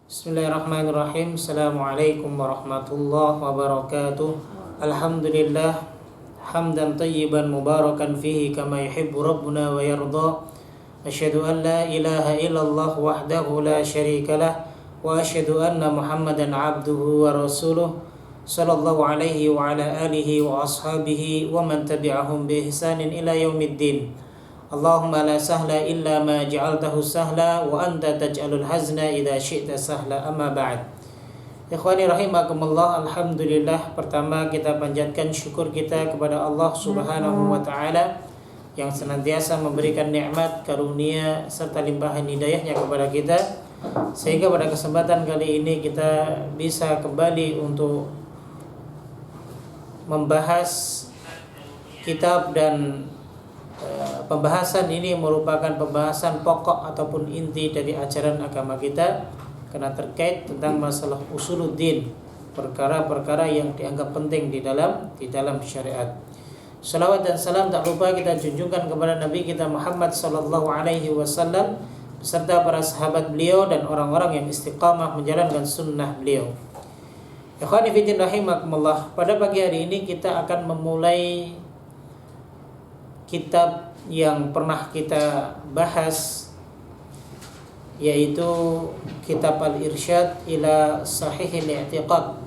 Bismillahirrahmanirrahim. Assalamualaikum warahmatullahi wabarakatuh. Alhamdulillah hamdan tayyiban mubarakan fihi kama yuhibbu rabbuna wa yarda. Asyhadu an la ilaha illallah wahdahu la syarikalah wa asyhadu anna Muhammadan abduhu wa rasuluh sallallahu alaihi wa ala alihi wa ashabihi wa man tabi'ahum bi ihsanin ila yaumiddin. Allahumma la sahla illa ma ja'altahu sahla wa anta taj'alul hazna idza syi'ta sahla, amma ba'd. Ikhwani rahimakumullah, alhamdulillah, pertama kita panjatkan syukur kita kepada Allah Subhanahu wa taala yang senantiasa memberikan nikmat, karunia serta limpahan hidayahnya kepada kita, sehingga pada kesempatan kali ini kita bisa kembali untuk membahas kitab, dan pembahasan ini merupakan pembahasan pokok ataupun inti dari ajaran agama kita, karena terkait tentang masalah usuluddin, perkara-perkara yang dianggap penting di dalam syariat. Salawat dan salam tak lupa kita junjungkan kepada Nabi kita Muhammad sallallahu alaihi wasallam beserta para sahabat beliau dan orang-orang yang istiqamah menjalankan sunnah beliau. Ikhwani fillah rahimakumullah, pada pagi hari ini kita akan memulai kitab yang pernah kita bahas, yaitu kitab Al-Irsyad ila Sahihil I'tiqad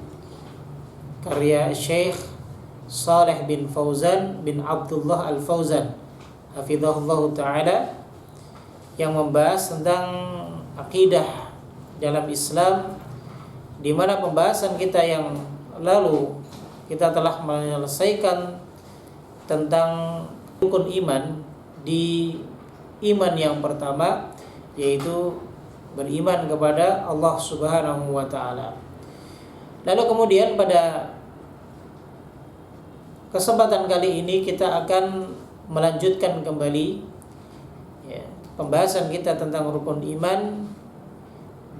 karya Syekh Saleh bin Fauzan bin Abdullah Al-Fauzan hafizahullah ta'ala, yang membahas tentang akidah dalam Islam, di mana pembahasan kita yang lalu kita telah menyelesaikan tentang rukun iman. Di iman yang pertama, yaitu beriman kepada Allah Subhanahu wa taala. Lalu kemudian pada kesempatan kali ini kita akan melanjutkan kembali pembahasan kita tentang rukun iman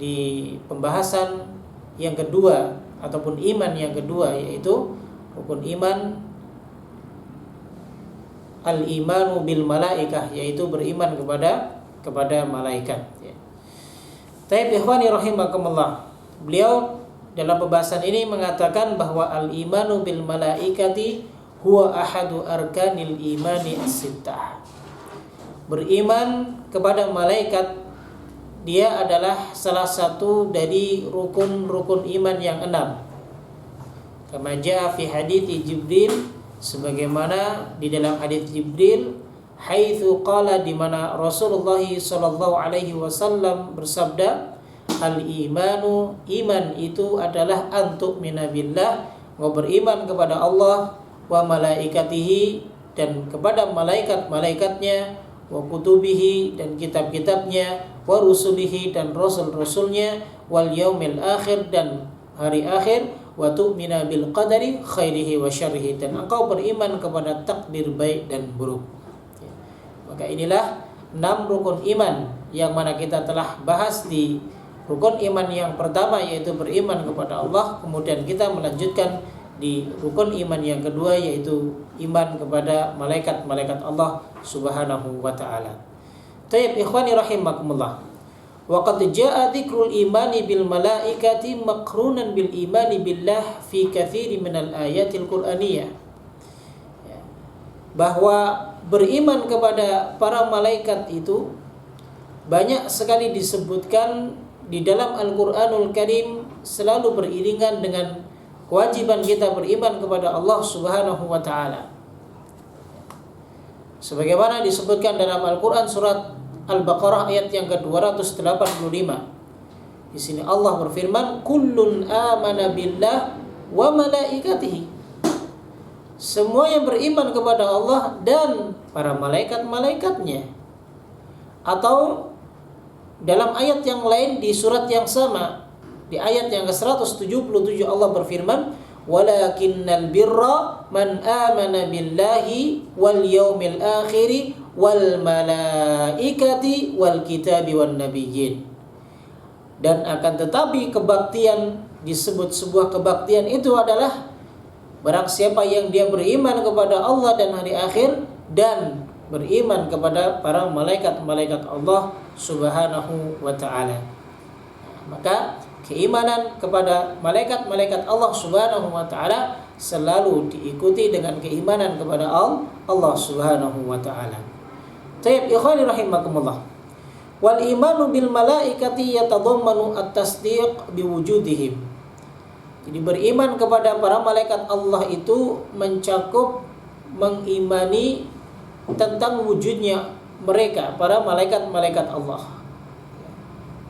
di pembahasan yang kedua ataupun iman yang kedua, yaitu rukun iman al-imanu bil malaikah, yaitu beriman kepada malaikat. Taib ikhwani rahimakumullah, beliau dalam pembahasan ini mengatakan bahwa al-imanu bil malaikati huwa ahadu arkanil imani as-sittah. Beriman kepada malaikat, dia adalah salah satu dari rukun-rukun iman yang 6. Kama jaa fi hadithi Jibril, sebagaimana di dalam hadits Jibril, haitsu qala, di mana Rasulullah sallallahu alaihi wasallam bersabda, al-imanu, iman itu adalah antu'mina billah, beriman kepada Allah, wa malaikatihi, dan kepada malaikat-malaikatnya, wa kutubihi, dan kitab-kitabnya, wa rusulihi, dan rasul-rasulnya, wal yaumil akhir, dan hari akhir, wa tu'mina bil qadari khairihi wa syarrihi, dan engkau beriman kepada takdir baik dan buruk. Maka inilah 6 rukun iman yang mana kita telah bahas di rukun iman yang pertama, yaitu beriman kepada Allah. Kemudian kita melanjutkan di rukun iman yang kedua, yaitu iman kepada malaikat-malaikat Allah Subhanahu wa taala. Tayyib ikhwani rahimakumullah, waqad jaa dzikrul imani bil malaikati maqrunan bil imani billah fi katsiri minal ayatil qur'aniyah. Bahwa beriman kepada para malaikat itu banyak sekali disebutkan di dalam Al-Qur'anul Karim, selalu beriringan dengan kewajiban kita beriman kepada Allah Subhanahu wa taala. Sebagaimana disebutkan dalam Al-Qur'an surat Al-Baqarah ayat yang ke-285. Di sini Allah berfirman, kullun amana billah wa malaikatihi. Semua yang beriman kepada Allah dan para malaikat-malaikatnya. Atau dalam ayat yang lain di surat yang sama, di ayat yang ke-177 Allah berfirman, walakinnal birra man amana billahi wal yaumil akhiri wal malaikati wal kitabi wan nabiyyin. Dan akan tetapi kebaktian, disebut sebuah kebaktian itu adalah barang siapa yang dia beriman kepada Allah dan hari akhir, dan beriman kepada para malaikat-malaikat Allah Subhanahu wa ta'ala. Maka keimanan kepada malaikat-malaikat Allah Subhanahu wa taala selalu diikuti dengan keimanan kepada Allah Subhanahu wa taala. Tayyib ikhwani rahimakumullah. Wal imanu bil malaikati yatadammanu at-tasdiq biwujudihim. Jadi beriman kepada para malaikat Allah itu mencakup mengimani tentang wujudnya mereka, para malaikat-malaikat Allah,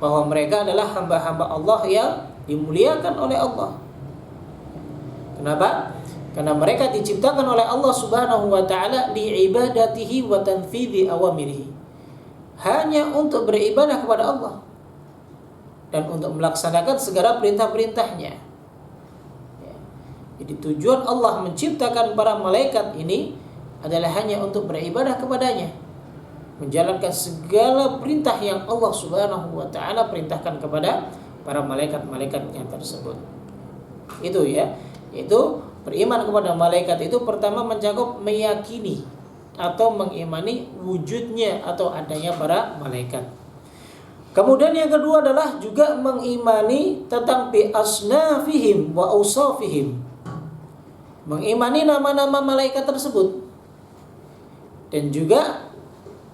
bahwa mereka adalah hamba-hamba Allah yang dimuliakan oleh Allah. Kenapa? Karena mereka diciptakan oleh Allah Subhanahu wa taala liibadatihi wa tanfidhi awamirihi. Hanya untuk beribadah kepada Allah dan untuk melaksanakan segala perintah-perintahnya. Jadi tujuan Allah menciptakan para malaikat ini adalah hanya untuk beribadah kepadanya, menjalankan segala perintah yang Allah Subhanahu wa taala perintahkan kepada para malaikat-malaikatnya tersebut. Itu ya, yaitu beriman kepada malaikat itu pertama mencakup meyakini atau mengimani wujudnya atau adanya para malaikat. Kemudian yang kedua adalah juga mengimani tentang bi asnafihim wa ausafihim. Mengimani nama-nama malaikat tersebut dan juga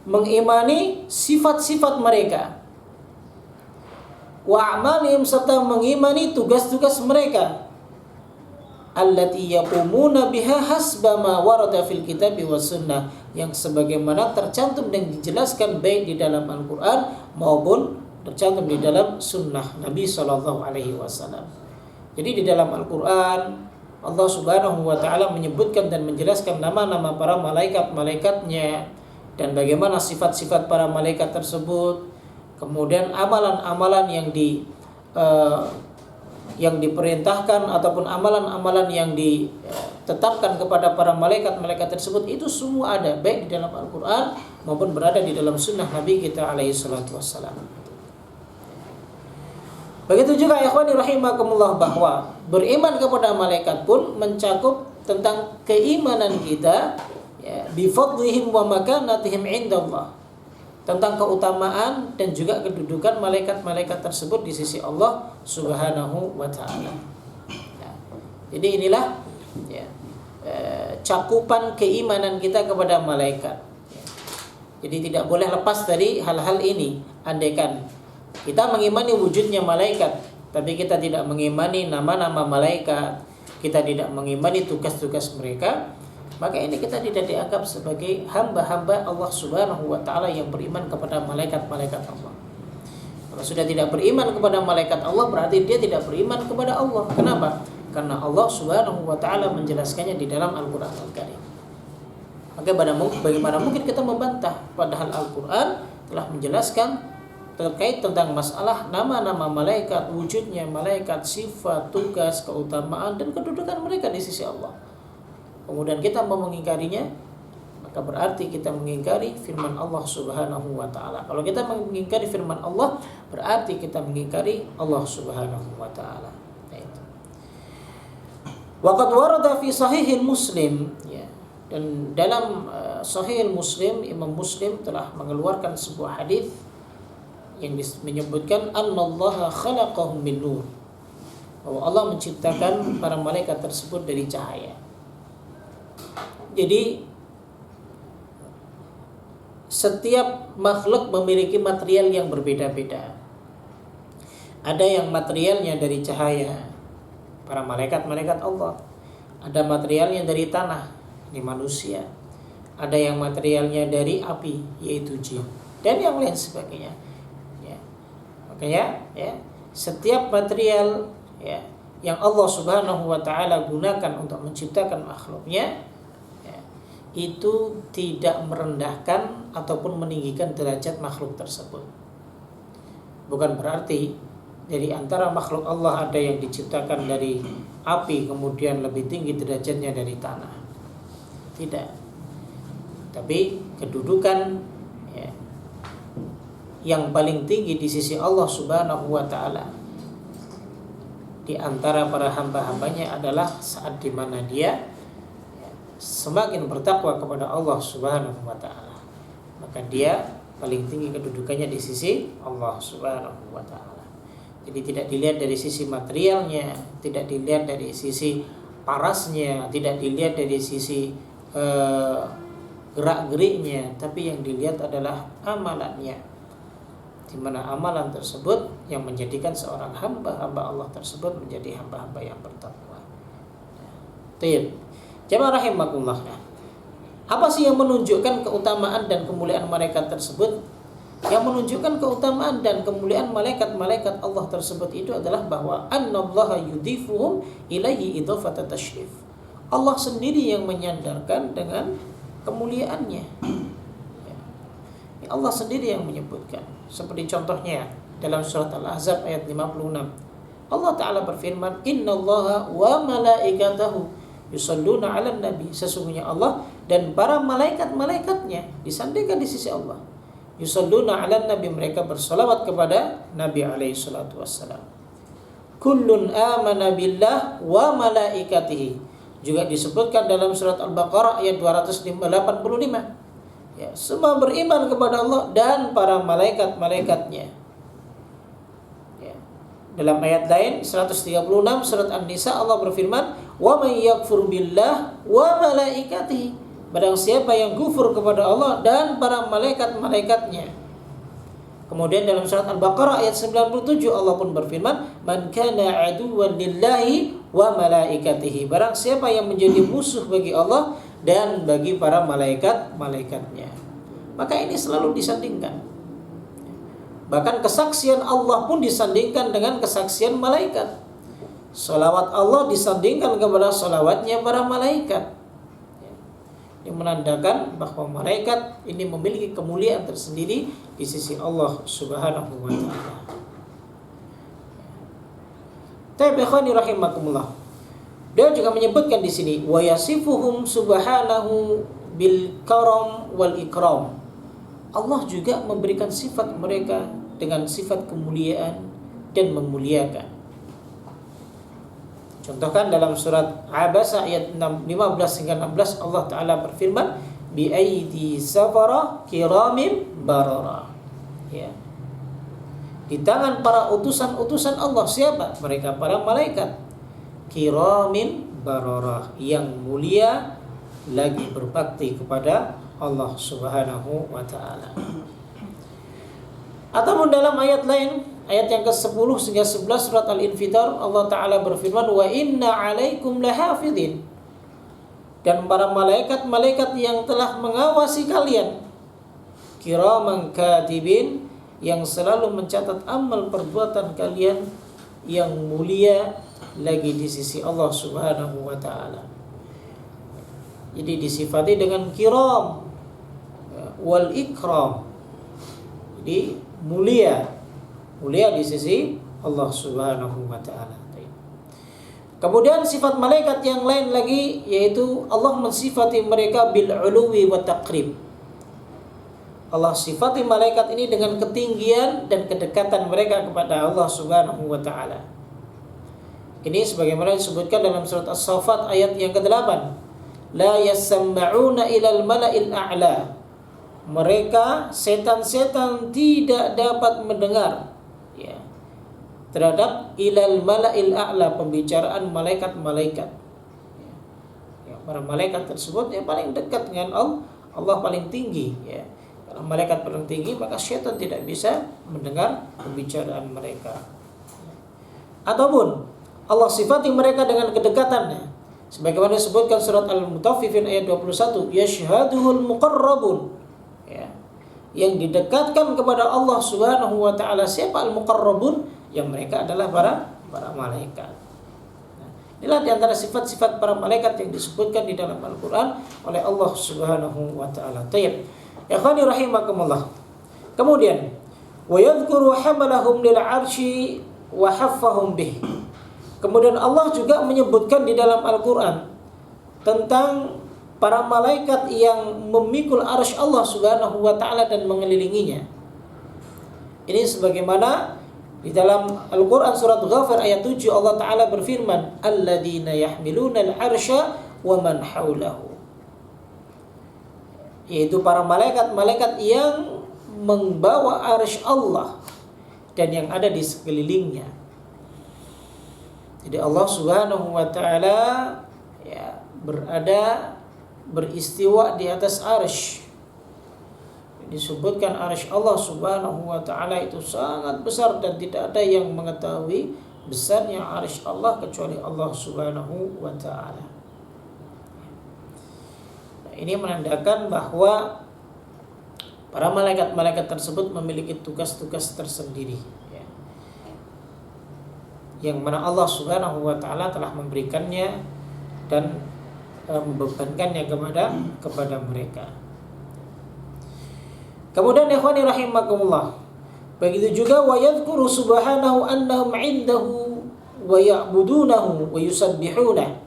mengimani sifat-sifat mereka, wa a'malihim, serta mengimani tugas-tugas mereka, allati yaqumuna biha hasba ma warada fil kitabi was sunnah, yang sebagaimana tercantum dan dijelaskan baik di dalam Al-Qur'an maupun tercantum di dalam sunnah Nabi sallallahu alaihi wasallam. Jadi di dalam Al-Qur'an Allah Subhanahu wa taala menyebutkan dan menjelaskan nama-nama para malaikat-malaikatnya dan bagaimana sifat-sifat para malaikat tersebut, kemudian amalan-amalan yang diperintahkan ataupun amalan-amalan yang ditetapkan kepada para malaikat-malaikat tersebut, itu semua ada baik di dalam Al-Qur'an maupun berada di dalam sunnah Nabi kita alaihi salatu wassalam. Begitu juga ikhwani rahimakumullah, bahwa beriman kepada malaikat pun mencakup tentang keimanan kita bifadlihim wa makanatihim indallah, tentang keutamaan dan juga kedudukan malaikat-malaikat tersebut di sisi Allah Subhanahu wa taala. Jadi inilah cakupan keimanan kita kepada malaikat. Jadi tidak boleh lepas dari hal-hal ini. Andaikan kita mengimani wujudnya malaikat, tapi kita tidak mengimani nama-nama malaikat, kita tidak mengimani tugas-tugas mereka, maka ini kita tidak dianggap sebagai hamba-hamba Allah Subhanahu wa taala yang beriman kepada malaikat-malaikat Allah. Kalau sudah tidak beriman kepada malaikat Allah, berarti dia tidak beriman kepada Allah. Kenapa? Karena Allah Subhanahu wa taala menjelaskannya di dalam Al-Qur'an Al-Karim. Maka bagaimana mungkin kita membantah, padahal Al-Qur'an telah menjelaskan terkait tentang masalah nama-nama malaikat, wujudnya malaikat, sifat, tugas, keutamaan dan kedudukan mereka di sisi Allah. Kemudian kita mau mengingkarinya, maka berarti kita mengingkari firman Allah Subhanahu wa taala. Kalau kita mengingkari firman Allah, berarti kita mengingkari Allah Subhanahu wa taala. Waqad warada fi sahihil Muslim, ya. Dan dalam sahih Muslim, Imam Muslim telah mengeluarkan sebuah hadis yang menyebutkan annallaha khalaqahum min nur, bahwa Allah menciptakan para malaikat tersebut dari cahaya. Jadi setiap makhluk memiliki material yang berbeda-beda. Ada yang materialnya dari cahaya, para malaikat-malaikat Allah. Ada materialnya dari tanah, ini manusia. Ada yang materialnya dari api, yaitu jin, dan yang lain sebagainya. Makanya setiap material yang Allah Subhanahu wa taala gunakan untuk menciptakan makhluknya, itu tidak merendahkan ataupun meninggikan derajat makhluk tersebut. Bukan berarti dari antara makhluk Allah ada yang diciptakan dari api kemudian lebih tinggi derajatnya dari tanah. Tidak. Tapi kedudukan yang paling tinggi di sisi Allah Subhanahu wa taala di antara para hamba-hambanya adalah saat di mana dia semakin bertakwa kepada Allah Subhanahu wa taala, maka dia paling tinggi kedudukannya di sisi Allah Subhanahu wa taala. Jadi tidak dilihat dari sisi materialnya, tidak dilihat dari sisi parasnya, tidak dilihat dari sisi gerak-geriknya, tapi yang dilihat adalah amalannya. Di mana amalan tersebut yang menjadikan seorang hamba Allah tersebut menjadi hamba-hamba yang bertakwa. Baik. Jamaah rahimakumullah. Apa sih yang menunjukkan keutamaan dan kemuliaan malaikat tersebut? Yang menunjukkan keutamaan dan kemuliaan malaikat-malaikat Allah tersebut itu adalah bahwa annallaha yudhifuhum ilaihi idhafata tashrif. Allah sendiri yang menyandarkan dengan kemuliaannya. Allah sendiri yang menyebutkan. Seperti contohnya dalam surat Al-Ahzab ayat 56. Allah Ta'ala berfirman, innallaha wa malaikatahu yusalluna 'alan nabi. Sesungguhnya Allah dan para malaikat-malaikatnya disandingkan di sisi Allah. Yusalluna 'alan nabi, mereka bersolawat kepada Nabi alaihi salatu wassalam. Kullun amana billah wa malaikatihi. Juga disebutkan dalam surat Al-Baqarah ayat 285. Ya, semua beriman kepada Allah dan para malaikat-malaikatnya. Ya. Dalam ayat lain 136 surat An-Nisa Allah berfirman, "Wa may yakfur billah wa malaikatihi." Barang siapa yang kufur kepada Allah dan para malaikat-malaikatnya. Kemudian dalam surat Al-Baqarah ayat 97 Allah pun berfirman, "Man kana aduwwan lillahi wa malaikatihi." Barang siapa yang menjadi musuh bagi Allah dan bagi para malaikat-malaikatnya. Maka ini selalu disandingkan. Bahkan kesaksian Allah pun disandingkan dengan kesaksian malaikat. Salawat Allah disandingkan kepada salawatnya para malaikat. Yang menandakan bahwa malaikat ini memiliki kemuliaan tersendiri di sisi Allah Subhanahu wa taala. Ta'ikhwani rahimakumullah. Dia juga menyebutkan di sini wa yasifuhum subhanahu bil karam wal ikram. Allah juga memberikan sifat mereka dengan sifat kemuliaan dan memuliakan. Contohkan dalam surat Abasa ayat 15 hingga 16 Allah Ta'ala berfirman, bi aidi safara kiramim barara. Ya. Di tangan para utusan-utusan Allah. Siapa? Mereka para malaikat. Kiramin barara, yang mulia lagi berbakti kepada Allah Subhanahu wa taala. Ataupun dalam ayat lain, ayat yang ke-10 hingga 11 surat Al-Infitar, Allah Ta'ala berfirman, wa inna alaikum lahafidhin. Dan para malaikat-malaikat yang telah mengawasi kalian, kiraman katibin, yang selalu mencatat amal perbuatan kalian, yang mulia lagi di sisi Allah Subhanahu wa taala. Jadi disifati dengan kiram wal ikram. Jadi mulia di sisi Allah Subhanahu wa taala. Kemudian sifat malaikat yang lain lagi, yaitu Allah mensifati mereka bil uluwi wa taqrib. Allah sifati malaikat ini dengan ketinggian dan kedekatan mereka kepada Allah Subhanahu wa taala. Ini sebagaimana disebutkan dalam surat As-Saffat ayat yang ke-8. La yasamma'una ilal mala'il a'la. Mereka setan-setan tidak dapat mendengar, ya, terhadap ilal mala'il a'la, pembicaraan malaikat-malaikat. Ya, para malaikat tersebut yang paling dekat dengan Allah paling tinggi, ya. Kalau malaikat paling tinggi, maka setan tidak bisa mendengar pembicaraan mereka. Ataupun Allah sifati mereka dengan kedekatannya, sebagaimana disebutkan surat Al-Mutaffifin ayat 21, yashhaduhul muqarrabun, ya, yang didekatkan kepada Allah Subhanahu wa taala. Siapa al-muqarrabun? Yang mereka adalah para malaikat. Nah, inilah di antara sifat-sifat para malaikat yang disebutkan di dalam Al-Qur'an oleh Allah Subhanahu wa taala. Tayyib. Ikhwani rahimakumullah. Kemudian wa yadhkuru hamalahum lil 'arsy wa haffahum bih. Kemudian Allah juga menyebutkan di dalam Al-Qur'an tentang para malaikat yang memikul arsy Allah Subhanahu wa taala dan mengelilinginya. Ini sebagaimana di dalam Al-Qur'an surat Ghafir ayat 7 Allah taala berfirman, alladzina yahmiluna al-arsya wa man haulahu. Yaitu para malaikat-malaikat yang membawa arsy Allah dan yang ada di sekelilingnya. Jadi Allah Subhanahu wa taala ya beristiwa di atas arsy. Disebutkan arsy Allah Subhanahu wa taala itu sangat besar dan tidak ada yang mengetahui besarnya arsy Allah kecuali Allah Subhanahu wa taala. Nah, ini menandakan bahwa para malaikat-malaikat tersebut memiliki tugas-tugas tersendiri, ya, yang mana Allah Subhanahu wa taala telah memberikannya dan membebankannya kepada mereka. Kemudian ikhwani rahimakumullah, begitu juga wa yadhkuru subhanahu annahum 'indahu wa ya'budunahu wa yusabbihuna.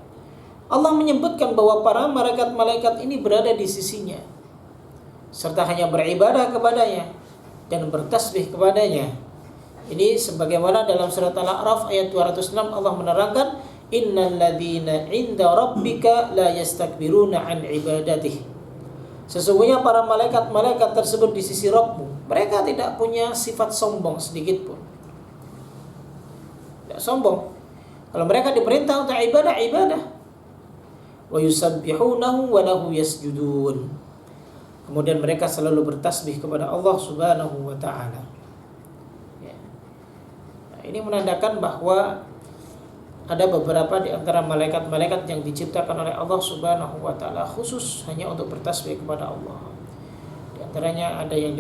Allah menyebutkan bahwa para malaikat-malaikat ini berada di sisinya serta hanya beribadah kepadanya dan bertasbih kepadanya. Ini sebagaimana dalam surat Al-A'raf ayat 206 Allah menerangkan, innal ladzina 'inda rabbika la yastakbiruna 'an ibadatihi. Sesungguhnya para malaikat-malaikat tersebut di sisi Rabbmu, mereka tidak punya sifat sombong sedikit pun. Tidak sombong. Kalau mereka diperintah untuk ibadah, ibadah. Wa yusabbihunahu wa lahu yasjudun. Kemudian mereka selalu bertasbih kepada Allah Subhanahu wa taala. Ya. Nah, ini menandakan bahwa ada beberapa di antara malaikat-malaikat yang diciptakan oleh Allah Subhanahu wa taala khusus hanya untuk bertasbih kepada Allah. Di antaranya ada yang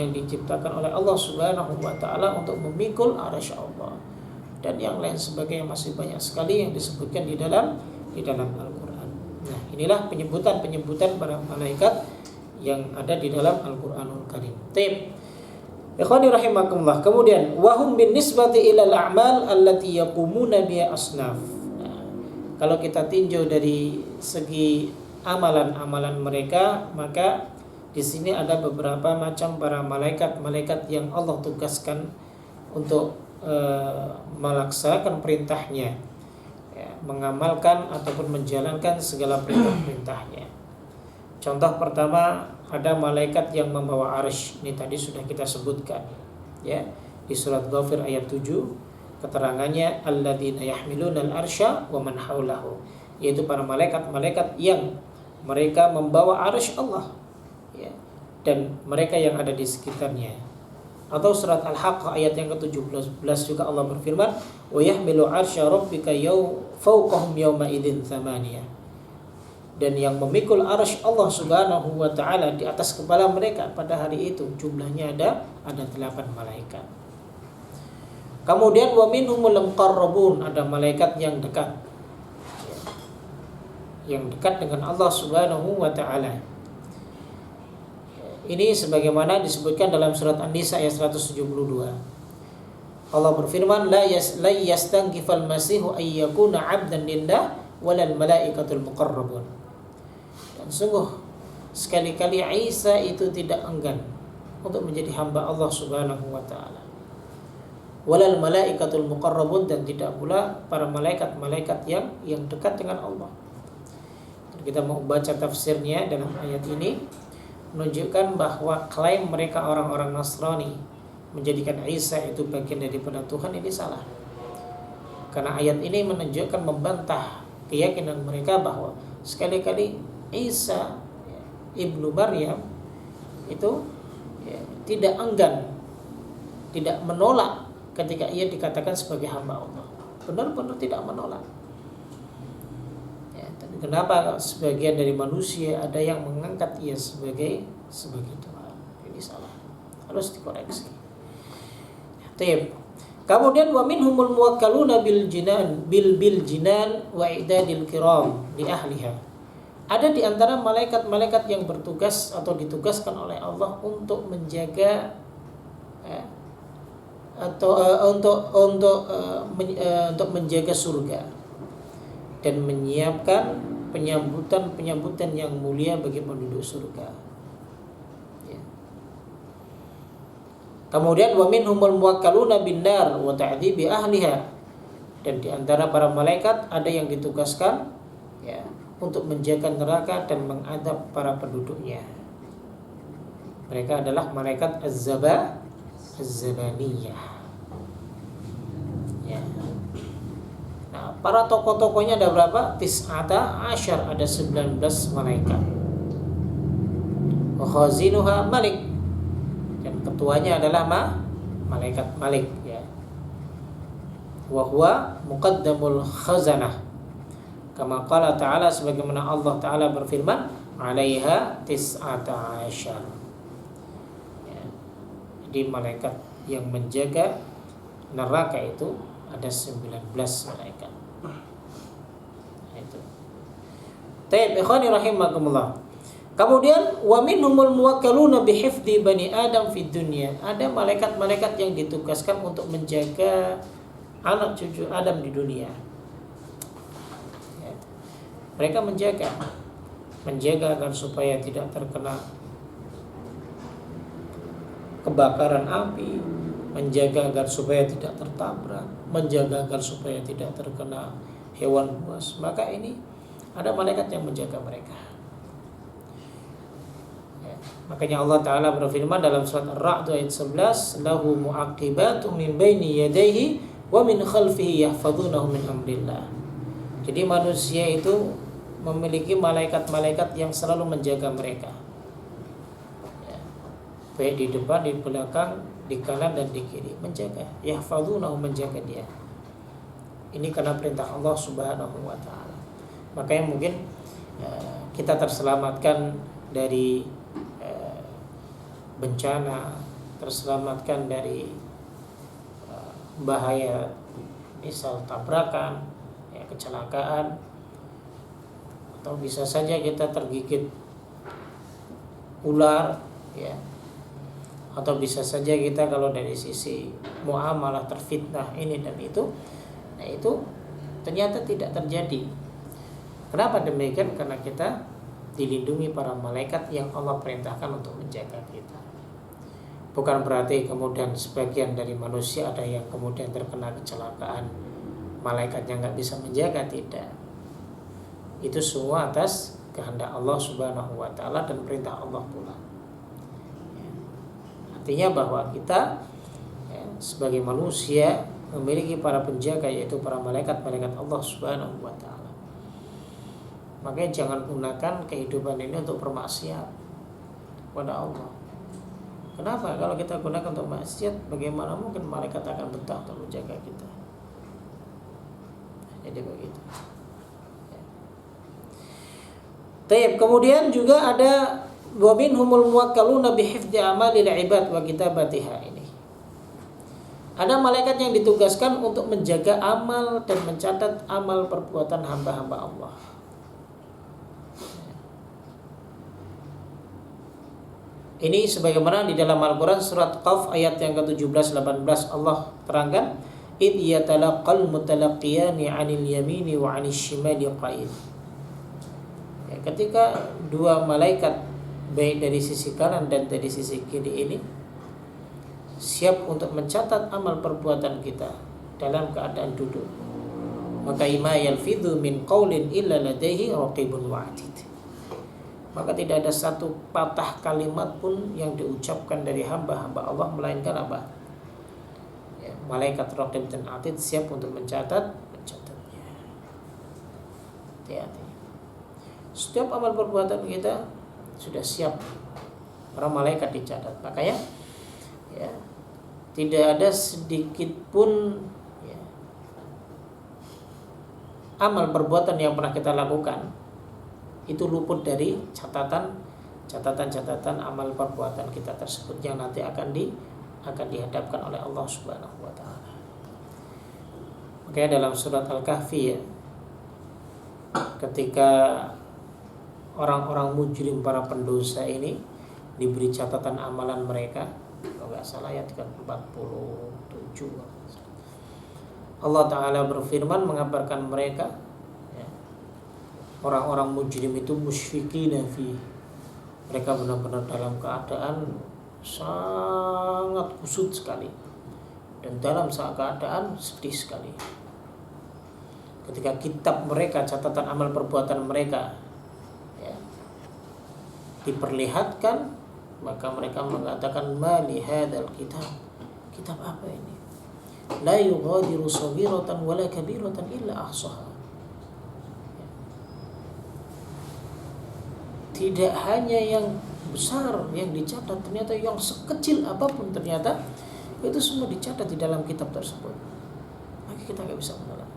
diciptakan oleh Allah Subhanahu wa taala untuk memikul arsy Allah. Dan yang lain sebagainya, masih banyak sekali yang disebutkan di dalam Al-Qur'an. Nah, inilah penyebutan para malaikat yang ada di dalam Al-Qur'anul Karim. Taib. Ikhwani rahimakumullah. Kemudian wahum bin nisbati ilal a'mal allati yaqumuna biha asnaf. Nah, kalau kita tinjau dari segi amalan-amalan mereka, maka di sini ada beberapa macam para malaikat yang Allah tugaskan untuk melaksanakan perintahnya, ya, mengamalkan ataupun menjalankan segala perintah-perintahnya. Contoh pertama, ada malaikat yang membawa arsy. Ini tadi sudah kita sebutkan, ya, di surat Ghafir ayat 7, keterangannya alladzina yahmiluna al-arsya wa man haulahu, yaitu para malaikat-malaikat yang mereka membawa arsy Allah, ya, dan mereka yang ada di sekitarnya. Atau surat Al-Haqqah ayat yang ke-17 juga Allah berfirman, wa yahmilu arsya rabbika fawqahum yawma idzin tsamaniyah. Dan yang memikul arsy Allah Subhanahu wa taala di atas kepala mereka pada hari itu jumlahnya ada 8 malaikat. Kemudian wa minhumul muqarrabun, ada malaikat yang dekat, yang dekat dengan Allah Subhanahu wa taala. Ini sebagaimana disebutkan dalam surat An-Nisa ayat 172. Allah berfirman, la yastankifal masihu ay yakuna 'abdan lillah walal malaikatul muqarrabun. Dan sungguh sekali-kali Isa itu tidak enggan untuk menjadi hamba Allah Subhanahu wa taala. Walal malaikatul muqarrabun, dan tidak pula para malaikat-malaikat yang dekat dengan Allah. Dan kita mau baca tafsirnya dalam ayat ini menunjukkan bahwa klaim mereka orang-orang Nasrani menjadikan Isa itu bagian daripada Tuhan ini salah. Karena ayat ini menunjukkan, membantah keyakinan mereka bahwa sekali-kali Isa ibnu Maryam itu, ya, tidak enggan, tidak menolak ketika ia dikatakan sebagai hamba Allah. Benar-benar tidak menolak. Ya, tapi kenapa sebagian dari manusia ada yang mengangkat ia sebagai Tuhan? Ini salah, harus dikoreksi. Taib. Kemudian wa minhumul muwakkaluna bil jinan wa idadil kiram li ahliha. Ada di antara malaikat-malaikat yang bertugas atau ditugaskan oleh Allah untuk menjaga, untuk menjaga surga dan menyiapkan penyambutan yang mulia bagi penduduk surga. Ya. Kemudian wa minhumul muwakkaluna bin nar wa ta'dzibi ahliha. Dan di antara para malaikat ada yang ditugaskan, ya, untuk menjaga neraka dan mengadab para penduduknya. Mereka adalah malaikat az-zabaniyah. para tokoh-tokohnya ada berapa? Tis'ata asyar, ada 19 malaikat. Wa khazinuha Malik, dan ketuanya adalah malaikat Malik, ya. Wa huwa muqaddamul khazanah, kama qala ta'ala, sebagaimana Allah Ta'ala berfirman, 'alaiha tis'ata asyar. Ya. Jadi malaikat yang menjaga neraka itu ada 19 malaikat. Itu. Taib ikhwani rahimakumullah. Kemudian wa minhumul muwakkaluna bihifdzi bani Adam fid dunya. Ada malaikat-malaikat yang ditugaskan untuk menjaga anak cucu Adam di dunia. Ya. Mereka menjaga agar supaya tidak terkena kebakaran api, menjaga agar supaya tidak tertabrak, menjaga agar supaya tidak terkena hewan buas. Maka ini ada malaikat yang menjaga mereka. Ya. Makanya Allah Ta'ala berfirman dalam surat Ar-Ra'd ayat 11, lahu mu'aqibatun min baini yadayhi wa min khalfihi yahfazunahu min amrillah. Jadi manusia itu memiliki malaikat-malaikat yang selalu menjaga mereka. Ya. Baik di depan, di belakang, di kanan dan di kiri, menjaga. Yahfazunahu, menjaga dia. Ini karena perintah Allah Subhanahu wa taala. Makanya mungkin kita terselamatkan dari bencana, terselamatkan dari bahaya misal tabrakan, ya, kecelakaan, atau bisa saja kita tergigit ular, ya, atau bisa saja kita kalau dari sisi muamalah terfitnah ini dan itu. Nah itu ternyata tidak terjadi. Kenapa demikian? Karena kita dilindungi para malaikat yang Allah perintahkan untuk menjaga kita. Bukan berarti kemudian sebagian dari manusia ada yang kemudian terkena kecelakaan, malaikatnya nggak bisa menjaga, tidak. Itu semua atas kehendak Allah Subhanahu wa taala dan perintah Allah pula. Artinya bahwa kita sebagai manusia memiliki para penjaga, yaitu para malaikat-malaikat Allah Subhanahu wa taala. Makanya jangan gunakan kehidupan ini untuk bermaksiat kepada Allah. Kenapa? Kalau kita gunakan untuk maksiat, bagaimana mungkin malaikat akan betah untuk menjaga kita? Jadi begitu. Taib. Kemudian juga ada wa minhumul muwakkaluna bihifdzi amalil ibad wa kitabatiha. Ini ada malaikat yang ditugaskan untuk menjaga amal dan mencatat amal perbuatan hamba-hamba Allah. Ini sebagaimana di dalam Al-Quran surat Qaf ayat yang ke-17-18 Allah terangkan, id yatalaqal mutalaqiyani 'anil yamini wa 'anil shimali qa'id. Ya, ketika dua malaikat baik dari sisi kanan dan dari sisi kiri ini siap untuk mencatat amal perbuatan kita dalam keadaan duduk, maka ma yalfidhu min qaulin illa ladaihi raqibun wa'atid. Maka tidak ada satu patah kalimat pun yang diucapkan dari hamba-hamba Allah melainkan apa? Ya, malaikat raqib dan atid siap untuk mencatatnya. Hati-hati. Setiap amal perbuatan kita sudah siap para malaikat dicatat. Makanya ya, tidak ada sedikit pun ya, amal perbuatan yang pernah kita lakukan itu luput dari catatan amal perbuatan kita tersebut yang nanti akan dihadapkan oleh Allah Subhanahu wa taala. Makanya dalam surat Al-Kahfi ya, ketika orang-orang mujrim, para pendosa ini diberi catatan amalan mereka, kalau nggak salah ayat 47, Allah Ta'ala berfirman mengabarkan mereka, ya, orang-orang mujrim itu musyfiqina fi, mereka benar-benar dalam keadaan sangat kusut sekali dan dalam keadaan sedih sekali. Ketika kitab mereka, catatan amal perbuatan mereka ya, diperlihatkan, maka mereka mengatakan ma li hadzal kitab, kitab apa ini? la yughadiru shaghiratan wala kabiratan illa ahsaha. Tidak hanya yang besar yang dicatat, ternyata yang sekecil apapun ternyata itu semua dicatat di dalam kitab tersebut. Maka kita nggak bisa menolak.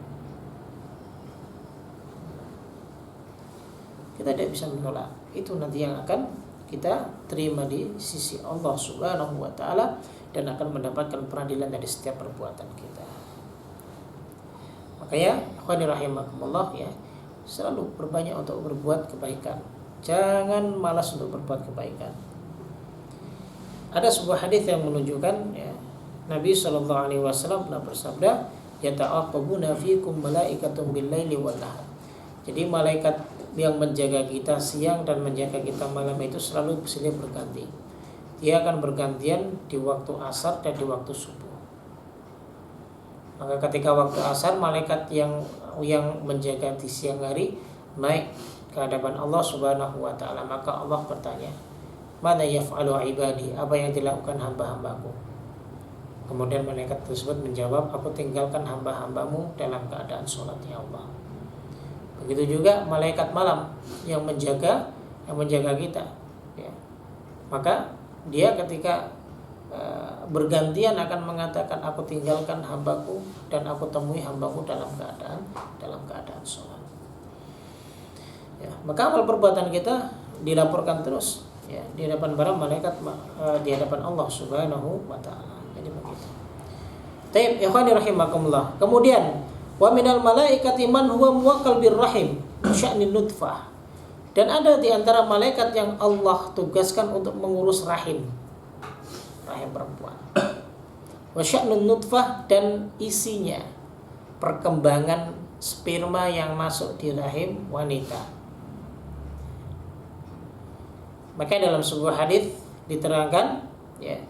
Kita tidak bisa menolak. Itu nanti yang akan kita terima di sisi Allah Subhanahu wa taala dan akan mendapatkan peradilan dari setiap perbuatan kita. Makanya ikhwani rahimakumullah ya, selalu berbanyak untuk berbuat kebaikan. Jangan malas untuk berbuat kebaikan. Ada sebuah hadis yang menunjukkan ya, Nabi sallallahu alaihi wasallam pernah bersabda, "Yata'aqabuna fiikum malaikatun bil-laili wan-nahar." Jadi malaikat yang menjaga kita siang dan menjaga kita malam itu selalu silih berganti. Dia akan bergantian di waktu asar dan di waktu subuh. Maka ketika waktu asar, malaikat yang menjaga di siang hari naik ke hadapan Allah Subhanahu wa taala, maka Allah bertanya, "Mana yaf'alu ibadi?" Apa yang dilakukan hamba-hambaku? Kemudian malaikat tersebut menjawab, "Aku tinggalkan hamba-hambamu dalam keadaan sholat, ya Allah." Begitu juga malaikat malam yang menjaga kita ya. Maka dia ketika bergantian akan mengatakan, "Aku tinggalkan hambaku dan aku temui hambaku dalam keadaan sholat." Ya, maka amal perbuatan kita dilaporkan terus ya di hadapan para malaikat, di hadapan Allah Subhanahu wa taala. Jadi begitu. Taib ikhwani rahimakumullah. Kemudian wa minal malaikati man huwa muwakkal birrahim sya'nin nutfah. Dan ada di antara malaikat yang Allah tugaskan untuk mengurus rahim perempuan. Wa sya'nun nutfah, dan isinya perkembangan sperma yang masuk di rahim wanita. Maka dalam sebuah hadis diterangkan ya,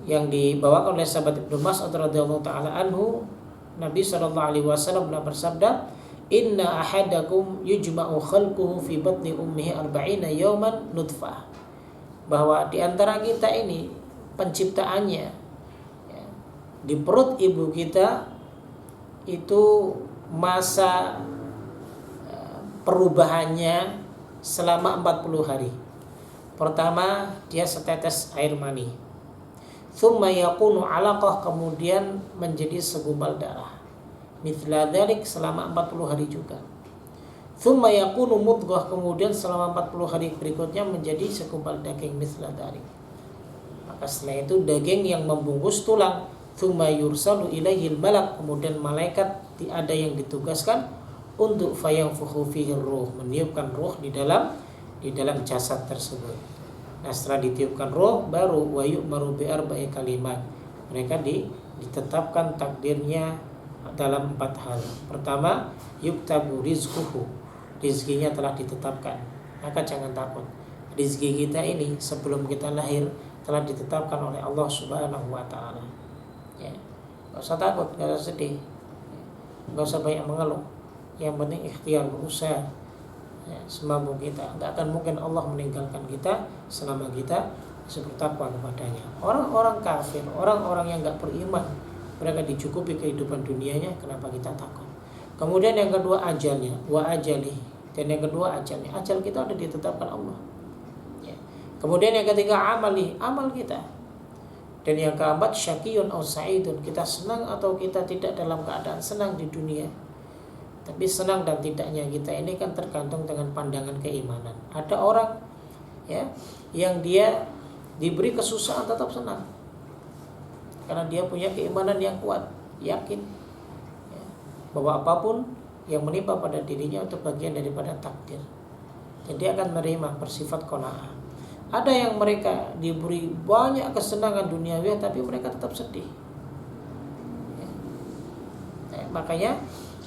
yang dibawakan oleh sahabat Ibnu Mas'ud radhiyallahu taala anhu, Nabi sallallahu alaihi wasallam bersabda, "Inna ahadakum yujma'u khalquhu fi batni ummihi 40 yawman nutfah." Bahwa di antara kita ini penciptaannya ya, di perut ibu kita itu masa perubahannya selama 40 hari. Pertama dia setetes air mani, thumma yakunu alaqah, kemudian menjadi segumpal darah, mithla dzalik selama 40 hari juga. Thumma yakunu mudghah, kemudian selama 40 hari berikutnya menjadi segumpal daging, mithla dzalik. Maka setelah itu daging yang membungkus tulang. Thumma yursalu ilaihil malak, kemudian malaikat ada yang ditugaskan untuk fayanfukhu fihi ruh, meniupkan ruh di dalam jasad tersebut. Nah, setelah ditiupkan ruh baru wa yu'maru bi arba'i kalimat. Mereka ditetapkan takdirnya dalam 4 hal. Pertama, yuktabu rizquhu, rizkinya telah ditetapkan. Maka jangan takut. Rizki kita ini sebelum kita lahir telah ditetapkan oleh Allah Subhanahu wa taala. Ya. Enggak usah takut, enggak usah sedih. Enggak usah banyak mengeluh. Yang penting ikhtiar, berusaha ya, semampu kita. Enggak akan mungkin Allah meninggalkan kita selama kita bertakwa kepadanya. Orang-orang kafir, orang-orang yang enggak beriman, mereka dicukupi kehidupan dunianya, kenapa kita takut? Kemudian yang kedua ajalnya, wa ajali. Dan yang kedua ajalnya, ajal kita sudah ditetapkan Allah ya. Kemudian yang ketiga amal kita. Dan yang keempat syaqiyun aw sa'idun, kita senang atau kita tidak dalam keadaan senang di dunia. Tapi senang dan tidaknya kita ini kan tergantung dengan pandangan keimanan. Ada orang ya yang dia diberi kesusahan tetap senang karena dia punya keimanan yang kuat, yakin ya, bahwa apapun yang menimpa pada dirinya itu bagian daripada takdir. Jadi akan menerima, bersifat qanaah. Ada yang mereka diberi banyak kesenangan duniawi tapi mereka tetap sedih ya. Makanya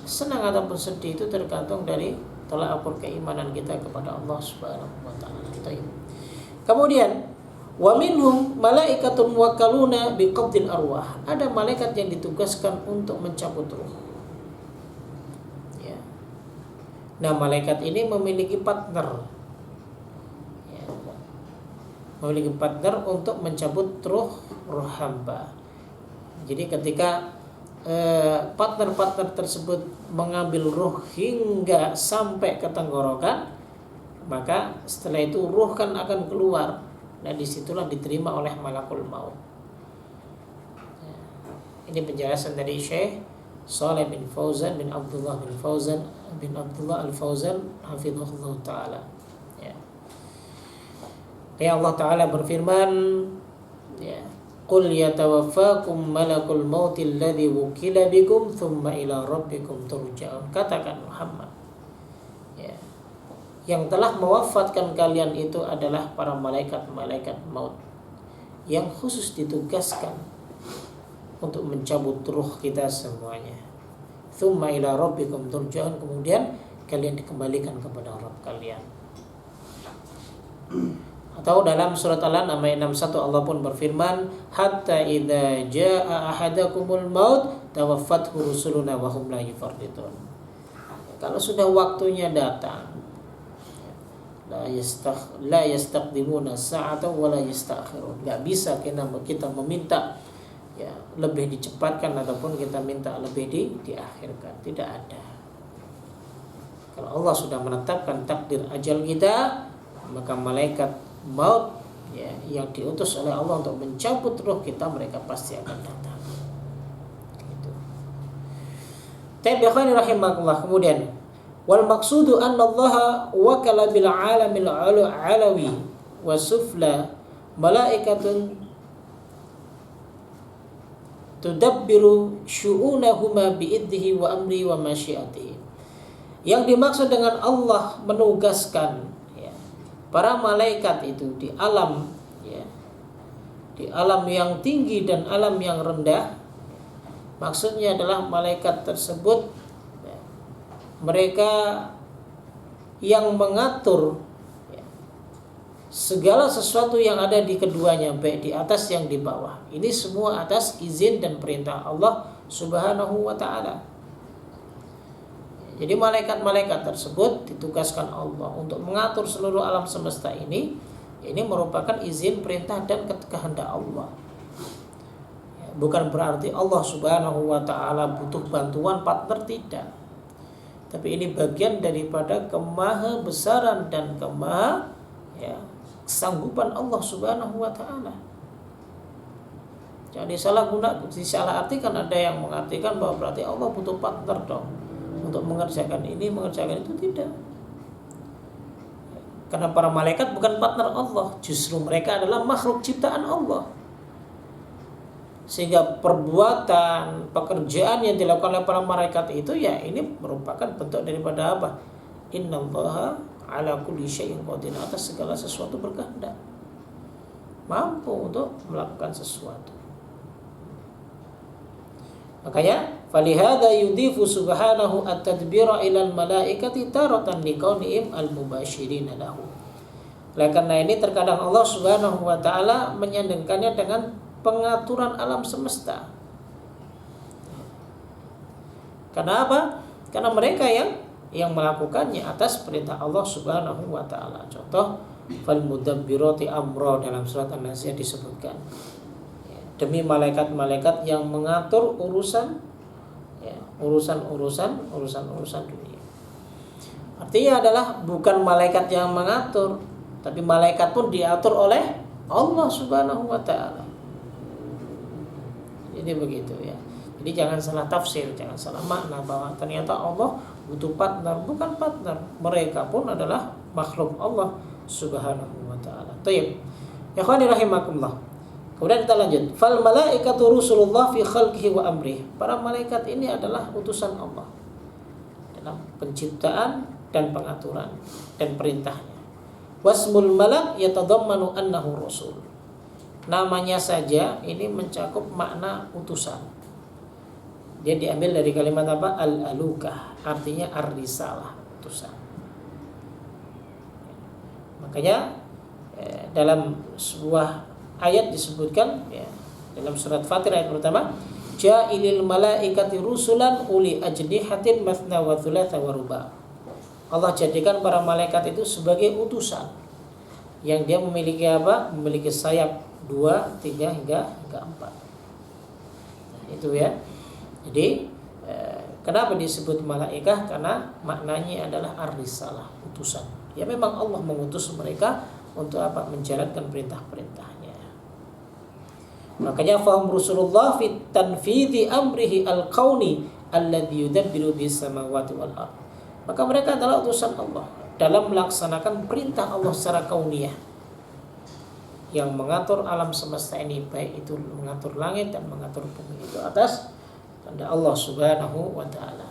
senang ataupun sedih itu tergantung dari tolak ukur keimanan kita kepada Allah Subhanahu wa taala. Kemudian wa minhum malaikatun muwakkaluna biqabdil arwah. Ada malaikat yang ditugaskan untuk mencabut ruh. Ya. Nah, malaikat ini memiliki partner. Ya. Memiliki partner untuk mencabut ruh hamba. Jadi ketika partner-partner tersebut mengambil ruh hingga sampai ke tenggorokan, maka setelah itu ruh kan akan keluar, dan disitulah diterima oleh malakul maut. Ini penjelasan dari Syekh Shalih bin Fauzan bin Abdullah bin Fauzan bin Abdullah al-Fauzan hafizahullah taala. Ya Allah taala berfirman, ya, qul yatawaffakum malakul maut alladhi wukila bikum thumma ila rabbikum turja'un. Katakan Muhammad, ya, yang telah mewafatkan kalian itu adalah para malaikat-malaikat maut yang khusus ditugaskan untuk mencabut ruh kita semuanya. Thumma ila rabbikum turja'un, kemudian kalian dikembalikan kepada Rabb kalian. Atau dalam surat Al-An'am ayat 61 Allah pun berfirman, hatta idza jaa ahadakumul maut tawaffathu rusuluna wa hum la yufarritun. Kalau sudah waktunya datang, la yastaqdimuna sa'atan wa la yastakhirun. Enggak bisa kita meminta, ya, lebih dicepatkan ataupun kita minta lebih diakhirkan. Tidak ada. Kalau Allah sudah menetapkan takdir ajal kita, maka malaikat maut, ya, yang diutus oleh Allah untuk mencabut roh kita, mereka pasti akan datang. Gitu. Tayyib rahimakumullah. Kemudian wal maqsudu anna Allah wakala bil alamil alawi wa sufla malaikatun tudabbiru syu'unahuma bi'idhihi wa amri wa masyiatihi. Yang dimaksud dengan Allah menugaskan, ya, para malaikat itu di alam, ya, di alam yang tinggi dan alam yang rendah, maksudnya adalah malaikat tersebut, ya, mereka yang mengatur, ya, segala sesuatu yang ada di keduanya, baik di atas yang di bawah. Ini semua atas izin dan perintah Allah Subhanahu wa ta'ala. Jadi malaikat-malaikat tersebut ditugaskan Allah untuk mengatur seluruh alam semesta ini. Ini merupakan izin, perintah, dan kehendak Allah. Bukan berarti Allah Subhanahu wa ta'ala butuh bantuan partner, tidak. Tapi ini bagian daripada kemahabesaran dan kesanggupan Allah Subhanahu wa ta'ala. Jadi salah artikan, ada yang mengartikan bahwa berarti Allah butuh partner dong untuk mengerjakan ini, mengerjakan itu. Tidak. Karena para malaikat bukan partner Allah, justru mereka adalah makhluk ciptaan Allah. Sehingga perbuatan, pekerjaan yang dilakukan oleh para malaikat itu, ya, ini merupakan bentuk daripada apa? Innallaha ala kulli syai'in qadir, atas segala sesuatu berkehendak, mampu untuk melakukan sesuatu. Makanya falihada yudhifu subhanahu at-tadbira ilal malaikati taratan liqaunihim al-mubashirin lahu. Oleh karena ini terkadang Allah Subhanahu wa ta'ala menyandingkannya dengan pengaturan alam semesta. Karena apa? Karena mereka yang melakukannya atas perintah Allah Subhanahu wa ta'ala. Contoh, fal mudabbirati amra dalam surat An-Nasr disebutkan. Demi malaikat-malaikat yang mengatur urusan dunia. Artinya adalah bukan malaikat yang mengatur, tapi malaikat pun diatur oleh Allah Subhanahu wa ta'ala. Jadi begitu, ya. Jadi jangan salah tafsir, jangan salah makna bahwa ternyata Allah butuh partner. Bukan partner, mereka pun adalah makhluk Allah Subhanahu wa ta'ala. Tayyib. Ikhwani rahimakumullah. Kemudian kita lanjut. Fal malaikatu rusulullah fi khalqihi wa amrih. Para malaikat ini adalah utusan Allah dalam penciptaan dan pengaturan dan perintahnya. Wasmul malak yatadammanu annahu rasul. Namanya saja ini mencakup makna utusan. Dia diambil dari kalimat apa? Al-alukah, artinya ar-risalah, utusan. Makanya dalam sebuah ayat disebutkan, ya, dalam surat Fatir ayat pertama, ja'ilil malaikati rusulan uli ajnihatin mathna wa thulatha wa ruba. Allah jadikan para malaikat itu sebagai utusan yang dia memiliki apa? Memiliki sayap 2, 3 hingga 4. Itu ya. Jadi kenapa disebut malaikah? Karena maknanya adalah ar-risalah, utusan. Ya memang Allah mengutus mereka untuk apa? Menjalankan perintah-perintahnya. Makanya fahum Rasulullah fi tanfidhi amrihi al-kauni alladhi yudabbiru bis samawati wal ardh. Maka mereka adalah utusan Allah dalam melaksanakan perintah Allah secara kauniyah yang mengatur alam semesta ini, baik itu mengatur langit dan mengatur bumi, itu atas kehendak Allah Subhanahu wa taala.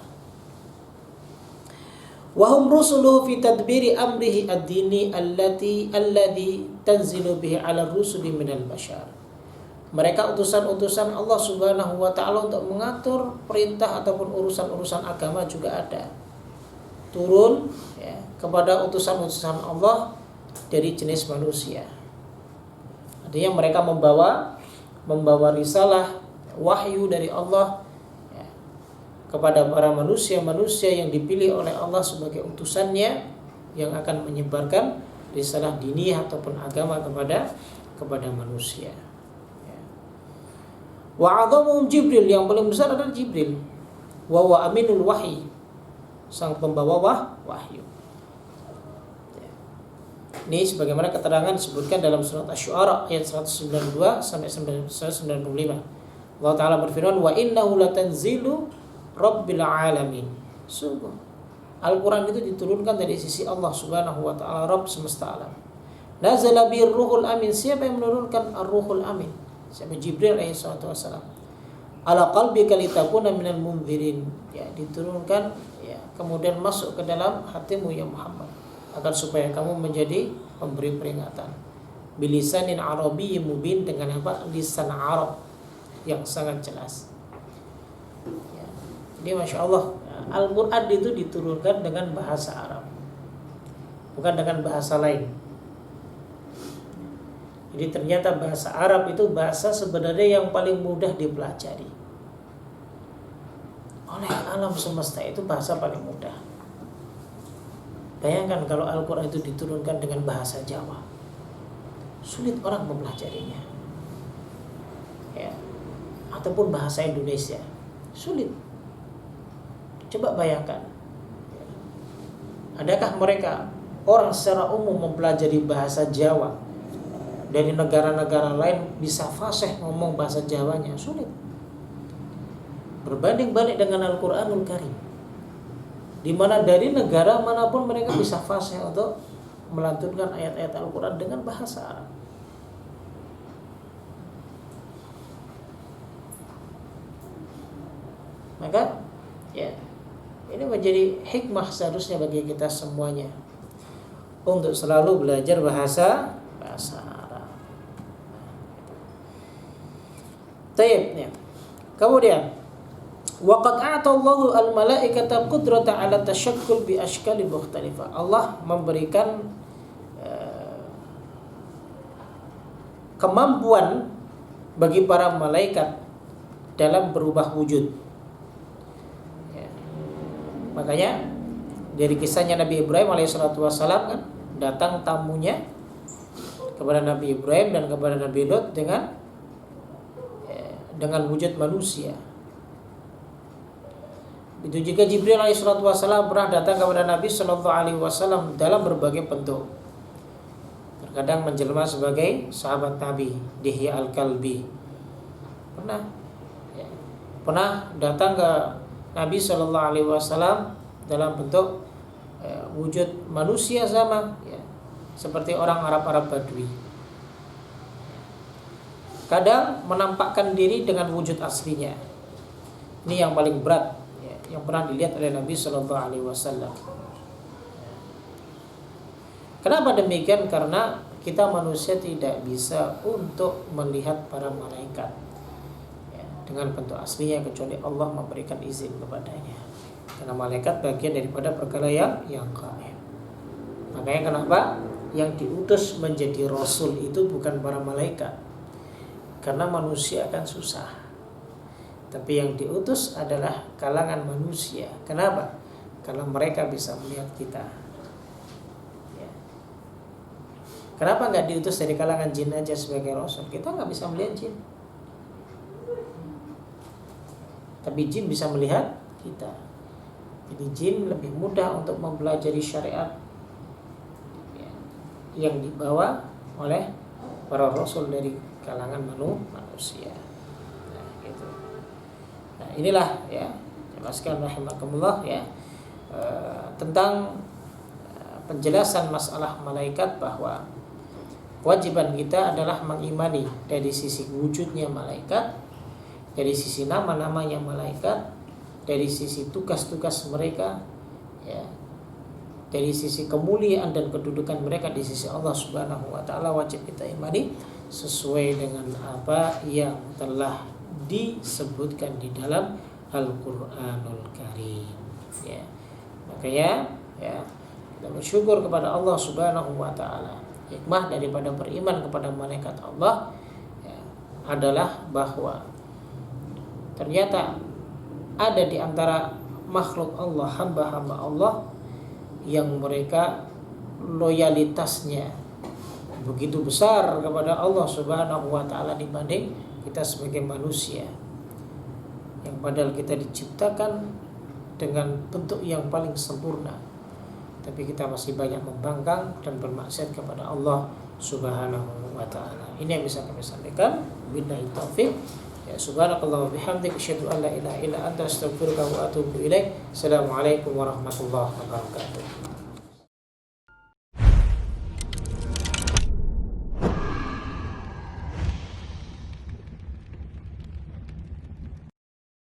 Wa hum rusuluhu fi tadbiri amrihi ad-dini alladhi tanzilu bihi 'ala rusuli minal bashar. Mereka utusan-utusan Allah Subhanahu wa taala untuk mengatur perintah ataupun urusan-urusan agama juga ada. Turun ya, kepada utusan-utusan Allah dari jenis manusia. Artinya mereka membawa risalah wahyu dari Allah ya, kepada para manusia yang dipilih oleh Allah sebagai utusannya yang akan menyebarkan risalah diniyah ataupun agama kepada manusia. Wa 'adhamuhum Jibril, yang paling besar adalah Jibril. Wa huwa aminul wahyi, sang pembawa wahyu. Ini sebagaimana keterangan disebutkan dalam surat Asy-Syu'ara ayat 192 sampai 195. Allah Ta'ala berfirman, wa innahu latanzilu rabbil alamin. Sungguh Al-Quran itu diturunkan dari sisi Allah Subhanahu wa ta'ala, Rabb semesta alam. Nazala bir ruhul amin. Siapa yang menurunkan ar-ruhul amin? Siapa? Jibril alaihi salatu wasalam. Ala qalbika litakuna minal munzirin. Ya, diturunkan ya, kemudian masuk ke dalam hatimu ya Muhammad, agar supaya kamu menjadi pemberi peringatan. Bilisanin Arabiyyin mubin, dengan apa? Lisan Arab yang sangat jelas. Ya. Jadi Masya Allah, Al-Quran itu diturunkan dengan bahasa Arab, bukan dengan bahasa lain. Jadi ternyata bahasa Arab itu bahasa sebenarnya yang paling mudah dipelajari. Oleh alam semesta itu bahasa paling mudah. Bayangkan kalau Al-Quran itu diturunkan dengan bahasa Jawa, sulit orang mempelajarinya. Ya. Ataupun bahasa Indonesia, sulit. Coba bayangkan. Adakah mereka, orang secara umum mempelajari bahasa Jawa dari negara-negara lain bisa fasih ngomong bahasa Jawanya? Sulit. Berbanding-balik dengan Al-Quranul Karim, di mana dari negara manapun mereka bisa fasih untuk melantunkan ayat-ayat Al-Quran dengan bahasa Arab. Maka ya, ini menjadi hikmah seharusnya bagi kita semuanya untuk selalu belajar bahasa Arab. Taib ya. Kemudian waqad a'tallahu al-malaikata qudrata 'ala tashakkul bi ashkali mukhtalifah. Allah memberikan kemampuan bagi para malaikat dalam berubah wujud. Ya. Makanya dari kisahnya Nabi Ibrahim alaihissalatu wassalam kan, datang tamunya kepada Nabi Ibrahim dan kepada Nabi Lot dengan wujud manusia. Itu juga Jibril alaihissalatu wassalam pernah datang kepada Nabi sallallahu alaihi wasallam dalam berbagai bentuk. Terkadang menjelma sebagai sahabat Nabi, Dihya al-Kalbi. Pernah datang ke Nabi sallallahu alaihi wasallam dalam bentuk wujud manusia sama ya, seperti orang Arab Badui. Kadang menampakkan diri dengan wujud aslinya. Ini yang paling berat ya, yang pernah dilihat oleh Nabi sallallahu alaihi wasallam. Kenapa demikian? Karena kita manusia tidak bisa untuk melihat para malaikat ya, dengan bentuk aslinya kecuali Allah memberikan izin kepadanya. Karena malaikat bagian daripada perkara yang gaib. Makanya kenapa yang diutus menjadi rasul itu bukan para malaikat, karena manusia akan susah. Tapi yang diutus adalah kalangan manusia. Kenapa? Karena mereka bisa melihat kita. Ya. Kenapa nggak diutus dari kalangan jin aja sebagai rasul? Kita nggak bisa melihat jin. tapi jin bisa melihat kita. Jadi jin lebih mudah untuk mempelajari syariat yang dibawa oleh para rasul dari kalangan manusia. Nah, gitu. Nah, inilah ya, jelaskan rahimakumullah ya tentang penjelasan masalah malaikat, bahwa kewajiban kita adalah mengimani dari sisi wujudnya malaikat, dari sisi nama-namanya malaikat, dari sisi tugas-tugas mereka, ya, dari sisi kemuliaan dan kedudukan mereka di sisi Allah Subhanahu wa taala, wajib kita imani sesuai dengan apa yang telah disebutkan di dalam Al-Qur'anul Karim. Ya. Makanya ya, kita bersyukur kepada Allah Subhanahu wa taala. Hikmah daripada beriman kepada malaikat Allah ya, adalah bahwa ternyata ada di antara makhluk Allah, hamba-hamba Allah, yang mereka loyalitasnya begitu besar kepada Allah Subhanahu wa taala dibanding kita sebagai manusia, yang padahal kita diciptakan dengan bentuk yang paling sempurna, tapi kita masih banyak membangkang dan bermaksiat kepada Allah Subhanahu wa taala. Ini yang bisa kami sampaikan. Billahi taufik. Ya, subhanakallah wa bihamdika asyhadu an la ilaha illa anta astaghfiruka wa atubu ilaik. Assalamualaikum warahmatullahi wabarakatuh.